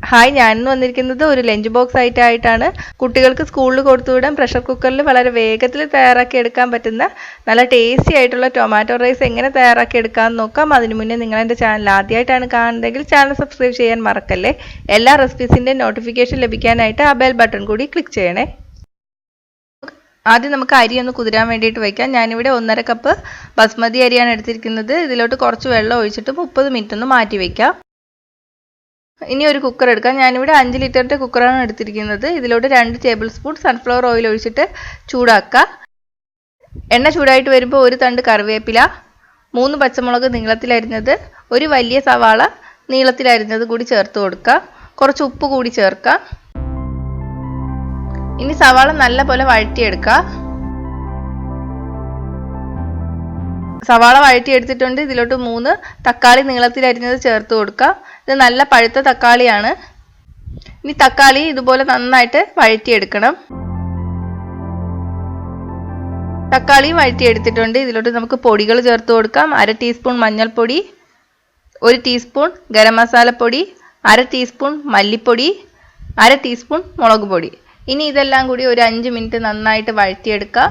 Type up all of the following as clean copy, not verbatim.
Hi, ഞാനിന്ന് വന്നിരിക്കുന്നത് ഒരു ലഞ്ച് ബോക്സ് ആയിട്ടാണ്. കുട്ടികൾക്ക് സ്കൂളിൽ കൊടുത്തുവിടാൻ പ്രഷർ കുക്കറിൽ വളരെ വേഗത്തിൽ തയ്യാറാക്കി എടുക്കാൻ പറ്റുന്ന നല്ല ടേസ്റ്റി ആയിട്ടുള്ള ടൊമാറ്റോ റൈസ് എങ്ങനെ തയ്യാറാക്കി എടുക്കാമെന്ന് നോക്കാം. അതിനു മുന്നേ നിങ്ങൾ എൻ്റെ ചാനൽ ആദ്യമായിട്ടാണ് കാണുന്നതെങ്കിൽ ചാനൽ സബ്സ്ക്രൈബ് ചെയ്യാൻ മറക്കല്ലേ. എല്ലാ റെസിപ്പീസിൻ്റെ നോട്ടിഫിക്കേഷൻ ലഭിക്കാനായിട്ട് ആ ബെൽ ബട്ടൺ കൂടി ക്ലിക്ക് ചെയ്യണേ. ആദ്യം നമുക്ക് അരി ഒന്ന് കുതിരാൻ വേണ്ടിയിട്ട് വയ്ക്കാം. ഞാനിവിടെ 1.5 കപ്പ് ബസ്മതി അരിയാണ് എടുത്തിരിക്കുന്നത്. ഇതിലോട്ട് കുറച്ച് വെള്ളം ഒഴിച്ചിട്ട് 30 മിനിറ്റ് ഒന്ന് മാറ്റി വയ്ക്കാം. ഇനി ഒരു കുക്കർ എടുക്കാം. ഞാനിവിടെ 5 ലിറ്ററിൻ്റെ കുക്കറാണ് എടുത്തിരിക്കുന്നത്. ഇതിലോട്ട് 2 ടേബിൾ സ്പൂൺ സൺഫ്ലവർ ഓയിൽ ഒഴിച്ചിട്ട് ചൂടാക്കുക. എണ്ണ ചൂടായിട്ട് വരുമ്പോൾ ഒരു തണ്ട് കറിവേപ്പില, 3 പച്ചമുളക് നീളത്തിലരിഞ്ഞത്, ഒരു വലിയ സവാള നീളത്തിലരിഞ്ഞത് കൂടി ചേർത്ത് കൊടുക്കുക. കുറച്ച് ഉപ്പ് കൂടി ചേർക്കാം. ഇനി സവാള നല്ലപോലെ വഴറ്റിയെടുക്കുക. സവാള വഴറ്റിയെടുത്തിട്ടുണ്ട്. ഇതിലോട്ട് 3 തക്കാളി നീളത്തിലരിഞ്ഞത് ചേർത്ത് കൊടുക്കുക. ഇത് നല്ല പഴുത്ത തക്കാളിയാണ്. ഇനി തക്കാളി ഇതുപോലെ നന്നായിട്ട് വഴറ്റിയെടുക്കണം. തക്കാളി വഴറ്റിയെടുത്തിട്ടുണ്ട്. ഇതിലോട്ട് നമുക്ക് പൊടികൾ ചേർത്ത് കൊടുക്കാം. 1/2 ടീസ്പൂൺ മഞ്ഞൾപ്പൊടി, 1 ടീസ്പൂൺ ഗരം മസാലപ്പൊടി, 1/2 ടീസ്പൂൺ മല്ലിപ്പൊടി, 1/2 ടീസ്പൂൺ മുളക് പൊടി. ഇനി ഇതെല്ലാം കൂടി ഒരു 5 മിനിറ്റ് നന്നായിട്ട് വഴറ്റിയെടുക്കാം.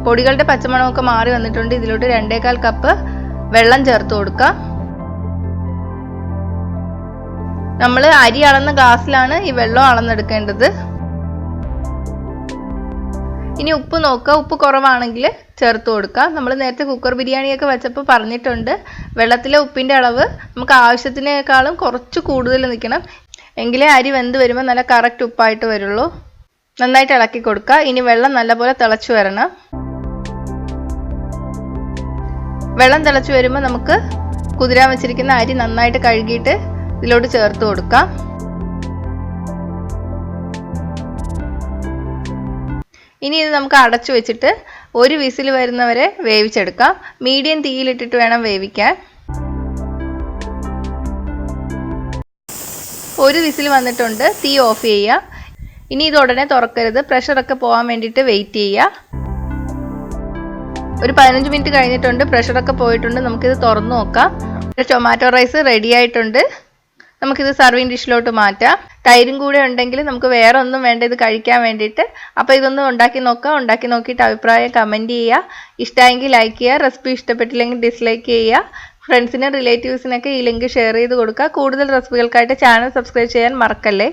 പൊടികളുടെ പച്ചമണമൊക്കെ മാറി വന്നിട്ടുണ്ട്. ഇതിലോട്ട് 2.25 കപ്പ് വെള്ളം ചേർത്ത് കൊടുക്കാം. നമ്മൾ അരി അളന്ന ഗ്ലാസ്സിലാണ് ഈ വെള്ളം അളന്നെടുക്കേണ്ടത്. ഇനി ഉപ്പ് നോക്കുക. ഉപ്പ് കുറവാണെങ്കിൽ ചേർത്ത് കൊടുക്കുക. നമ്മൾ നേരത്തെ കുക്കർ ബിരിയാണിയൊക്കെ വെച്ചപ്പോൾ പറഞ്ഞിട്ടുണ്ട്, വെള്ളത്തിലെ ഉപ്പിൻ്റെ അളവ് നമുക്ക് ആവശ്യത്തിനേക്കാളും കുറച്ച് കൂടുതൽ നിൽക്കണം. എങ്കിലേ അരി വെന്ത് വരുമ്പോൾ നല്ല കറക്റ്റ് ഉപ്പായിട്ട് വരുള്ളൂ. നന്നായിട്ട് ഇളക്കി കൊടുക്കുക. ഇനി വെള്ളം നല്ലപോലെ തിളച്ചു വരണം. വെള്ളം തിളച്ചു വരുമ്പോൾ നമുക്ക് കുതിരാൻ വെച്ചിരിക്കുന്ന അരി നന്നായിട്ട് കഴുകിയിട്ട് ഇതിലോട്ട് ചേർത്ത് കൊടുക്കാം. ഇനി ഇത് നമുക്ക് അടച്ചു വെച്ചിട്ട് ഒരു വിസിൽ വരുന്നവരെ വേവിച്ചെടുക്കാം. മീഡിയം തീയിലിട്ടിട്ട് വേണം വേവിക്കാൻ. ഒരു വിസിൽ വന്നിട്ടുണ്ട്. തീ ഓഫ് ചെയ്യുക. ഇനി ഇത് ഉടനെ തുറക്കരുത്. പ്രഷറൊക്കെ പോകാൻ വേണ്ടിയിട്ട് വെയിറ്റ് ചെയ്യുക. ഒരു 15 മിനിറ്റ് കഴിഞ്ഞിട്ടുണ്ട്. പ്രഷറൊക്കെ പോയിട്ടുണ്ട്. നമുക്കിത് തുറന്നു നോക്കാം. ടൊമാറ്റോ റൈസ് റെഡി ആയിട്ടുണ്ട്. നമുക്കിത് സർവിങ് ഡിഷിലോട്ട് മാറ്റാം. തൈരും കൂടെ ഉണ്ടെങ്കിൽ നമുക്ക് വേറെ ഒന്നും വേണ്ട ഇത് കഴിക്കാൻ വേണ്ടിയിട്ട്. അപ്പോൾ ഇതൊന്ന് ഉണ്ടാക്കി നോക്കാം. ഉണ്ടാക്കി നോക്കിയിട്ട് അഭിപ്രായം കമൻറ്റ് ചെയ്യുക. ഇഷ്ടമായെങ്കിൽ ലൈക്ക് ചെയ്യുക. റെസിപ്പി ഇഷ്ടപ്പെട്ടില്ലെങ്കിൽ ഡിസ്ലൈക്ക് ചെയ്യുക. ഫ്രണ്ട്സിനും റിലേറ്റീവ്സിനൊക്കെ ഈ ലിങ്ക് ഷെയർ ചെയ്ത് കൊടുക്കുക. കൂടുതൽ റെസിപ്പികൾക്കായിട്ട് ചാനൽ സബ്സ്ക്രൈബ് ചെയ്യാൻ മറക്കല്ലേ.